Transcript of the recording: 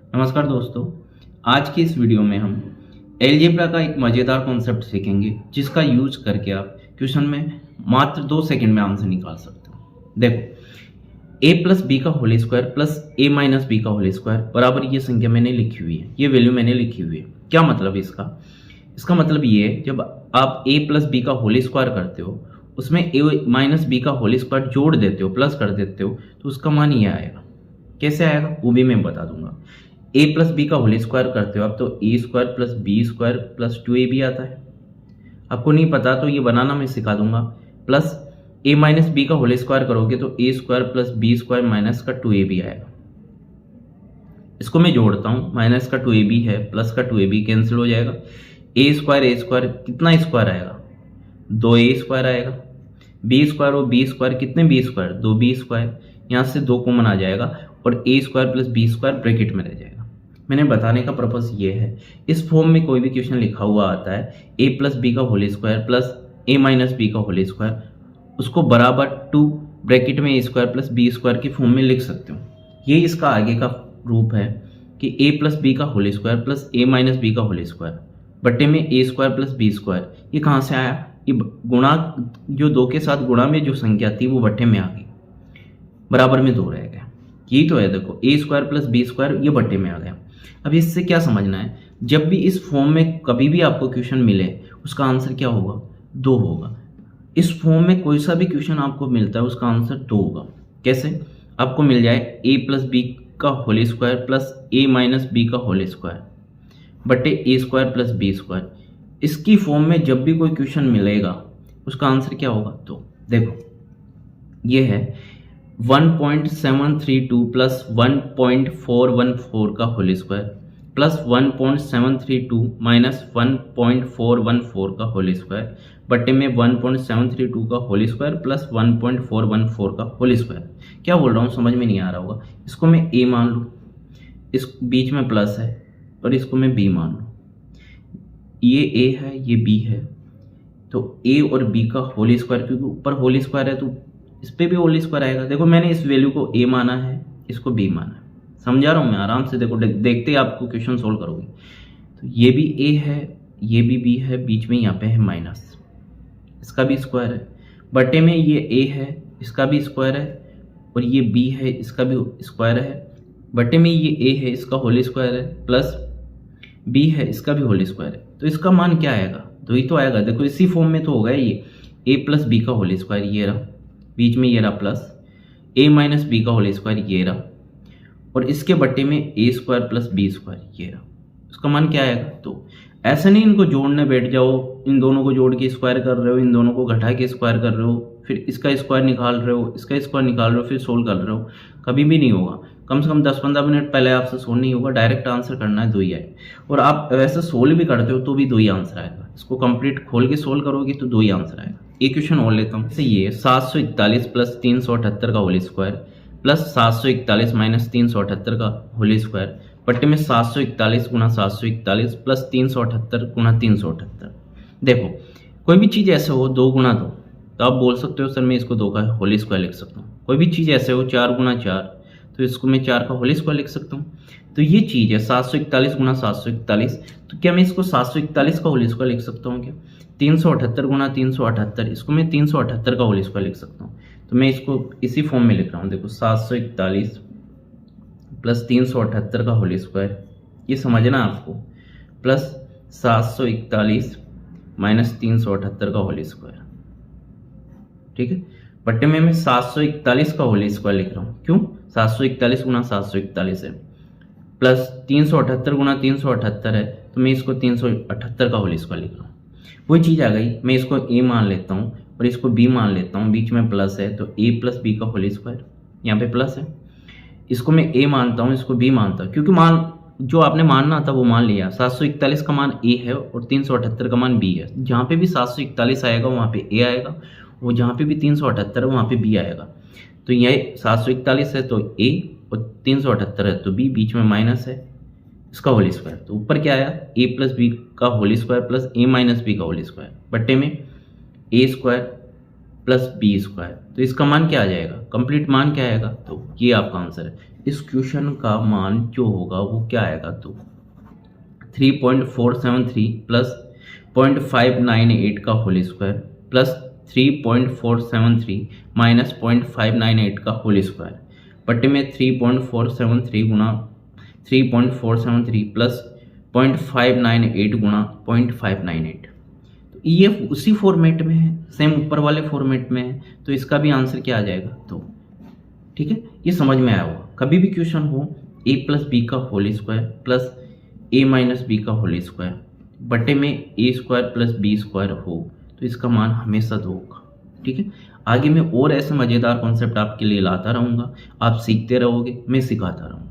नमस्कार दोस्तों, आज की इस वीडियो में हम अलजेब्रा का एक मज़ेदार कॉन्सेप्ट सीखेंगे जिसका यूज करके आप क्वेश्चन में मात्र 2 सेकंड में आंसर निकाल सकते हो। देखो, a प्लस बी का whole square plus a minus B का होल स्क्वायर बराबर ये संख्या मैंने लिखी हुई है, ये वैल्यू मैंने लिखी हुई है। क्या मतलब है इसका मतलब ये है, जब आप a प्लस बी का होल स्क्वायर करते हो उसमें a माइनस बी का होल स्क्वायर जोड़ देते हो, प्लस कर देते हो, तो उसका मान ये आएगा। कैसे आएगा वो भी मैं बता दूंगा। a प्लस बी का होल स्क्वायर करते हो आप तो A square plus B square plus 2ab आता है। आपको नहीं पता तो ये बनाना मैं सिखा दूंगा। प्लस a माइनस बी का होल स्क्वायर करोगे तो A square plus B square minus का 2ab आएगा। इसको मैं जोड़ता हूँ, माइनस का 2ab है, प्लस का 2ab कैंसिल हो जाएगा। ए स्क्वायर कितना स्क्वायर आएगा, 2a स्क्वायर आएगा। बी स्क्वायर और बी स्क्वायर कितने बी स्क्वायर, 2b स्क्वायर, यहाँ से 2 कॉमन आ जाएगा और A square plus B square bracket में रह जाएगा। मैंने बताने का पर्पस ये है, इस फॉर्म में कोई भी क्वेश्चन लिखा हुआ आता है a प्लस बी का whole square plus a minus B का होल स्क्वायर, उसको बराबर 2 ब्रैकेट में a square plus B square की फॉर्म में लिख सकते हो। ये इसका आगे का रूप है कि a प्लस बी का whole square plus a minus B का होल स्क्वायर बट्टे में a square plus B square. ये कहाँ से आया, ये गुणा, जो 2 के साथ गुणा में जो संख्या थी वो बट्टे में आ गई, बराबर में 2 रह गया। यही तो है, देखो a square plus B square ये बट्टे में आ गया। अब इससे क्या समझना है, जब भी इस फॉर्म में कभी भी आपको क्वेश्चन मिले उसका आंसर क्या होगा, 2 होगा। इस फॉर्म में कोई सा भी क्वेश्चन आपको मिलता है उसका आंसर 2 होगा। कैसे, आपको मिल जाए a प्लस बी का whole square plus a minus B का होल स्क्वायर बटे A square plus B square, इसकी फॉर्म में जब भी कोई क्वेश्चन मिलेगा उसका आंसर क्या होगा। तो देखो, ये है 1.732 प्लस 1.414 का होल स्क्वायर प्लस 1.732 माइनस 1.414 का होल स्क्वायर बटे में 1.732 का होल स्क्वायर प्लस 1.414 का होल स्क्वायर। क्या बोल रहा हूँ समझ में नहीं आ रहा होगा। इसको मैं a मान लूँ, इस बीच में प्लस है, और इसको मैं b मान लूँ। ये a है, ये b है, तो a और b का होल स्क्वायर, क्योंकि ऊपर होल स्क्वायर है तो इस पे भी होल स्क्वायर आएगा। देखो, मैंने इस वैल्यू को a माना है, इसको b माना है। समझा रहा हूँ मैं आराम से, देखो देखते ही आपको क्वेश्चन सोल्व करोगे। तो ये भी a है, ये भी b है, बीच में यहाँ पे है माइनस, इसका भी स्क्वायर है, बटे में ये a है, इसका भी स्क्वायर है, और ये b है, इसका भी स्क्वायर है, बटे में ये a है, इसका होल स्क्वायर है, प्लस b है, इसका भी होल स्क्वायर है। तो इसका मान क्या आएगा, 2 ही तो आएगा। देखो, इसी फॉर्म में तो होगा ये a प्लस बी का होल स्क्वायर, ये रहा, बीच में ये रहा प्लस a माइनस बी का होल स्क्वायर, ये रहा, और इसके बट्टे में a square plus B square, ये रहा। उसका मान क्या आएगा। तो ऐसे नहीं इनको जोड़ने बैठ जाओ, इन दोनों को जोड़ के स्क्वायर कर रहे हो, इन दोनों को घटा के स्क्वायर कर रहे हो, फिर इसका स्क्वायर निकाल रहे हो, इसका स्क्वायर निकाल रहे हो, फिर सोल्व कर रहे हो, कभी भी नहीं होगा। कम से कम 10-15 मिनट पहले आपसे सोल्व नहीं होगा, डायरेक्ट आंसर करना है, 2 ही आए। और आप वैसे सोल्व भी करते हो तो भी 2 ही आंसर आएगा। इसको कंप्लीट खोल के सोल्व करोगे तो 2 ही आंसर आएगा। एक क्वेश्चन और लेता हूँ। जैसे ये 741 प्लस 378 का होल स्क्वायर प्लस 741 माइनस 378 का होल स्क्वायर बट्टे में 741 गुणा 741 प्लस 378 गुणा 378। देखो, कोई भी चीज़ ऐसे हो 2 गुणा 2, तो आप बोल सकते हो सर मैं इसको 2 का होल स्क्वायर लिख सकता हूँ। कोई भी चीज़ ऐसे हो 4 गुणा 4, तो इसको मैं 4 का होल स्क्वायर लिख सकता हूँ। तो ये चीज़ है 741 गुणा 741, तो क्या मैं इसको 741 का होल स्क्वायर लिख सकता हूँ क्या। 378 गुणा 378, इसको मैं 378 का होल स्क्वायर लिख सकता हूँ। तो मैं इसको इसी फॉर्म में लिख रहा हूँ। देखो, 741 प्लस 378 का होल स्क्वायर, ये समझना आपको, प्लस 741 माइनस 378 का होल स्क्वायर, ठीक है। बट्टे में मैं 741 का होल स्क्वायर लिख रहा हूँ। क्यों, 741 गुणा 741 है, प्लस 378 गुणा 378 है, तो मैं इसको 378 का होल स्क्वायर लिख रहा हूँ। वही चीज़ आ गई, मैं इसको a मान लेता हूँ और इसको b मान लेता हूँ, बीच में प्लस है तो a प्लस बी का होल स्क्वायर, यहाँ पे प्लस है। इसको मैं a मानता हूँ, इसको b मानता हूँ, क्योंकि मान जो आपने मानना था वो मान लिया। 741 का मान a है और 378 का मान b है। जहाँ पे भी 741 आएगा वहाँ पे a आएगा, और जहाँ पे भी 378 है वहाँ पे b आएगा। तो यह 741 है तो a और 378 है तो b, बीच में माइनस है, इसका होल स्क्वायर। तो ऊपर क्या आया, a प्लस बी का whole square plus a minus B का होल स्क्वायर बट्टे में a square plus B square, तो इसका मान क्या आ जाएगा, कंप्लीट मान क्या आएगा, तो ये आपका आंसर है। इस क्वेश्चन का मान जो होगा वो क्या आएगा, तो 3.473 प्लस 0.598 का होल स्क्वायर प्लस 3.473 माइनस 0.598 का होल स्क्वायर बटे में 3.473 गुणा 3.473 प्लस 0.598 गुणा 0.598। तो ये उसी फॉर्मेट में है, सेम ऊपर वाले फॉर्मेट में है, तो इसका भी आंसर क्या आ जाएगा, तो ठीक है, ये समझ में आया होगा। कभी भी क्वेश्चन हो a प्लस बी का whole square plus a minus B का होल स्क्वायर बटे में a square plus B square हो तो इसका मान हमेशा 2 होगा। ठीक है, आगे मैं और ऐसे मज़ेदार कॉन्सेप्ट आपके लिए लाता रहूँगा, आप सीखते रहोगे, मैं सिखाता रहूँगा।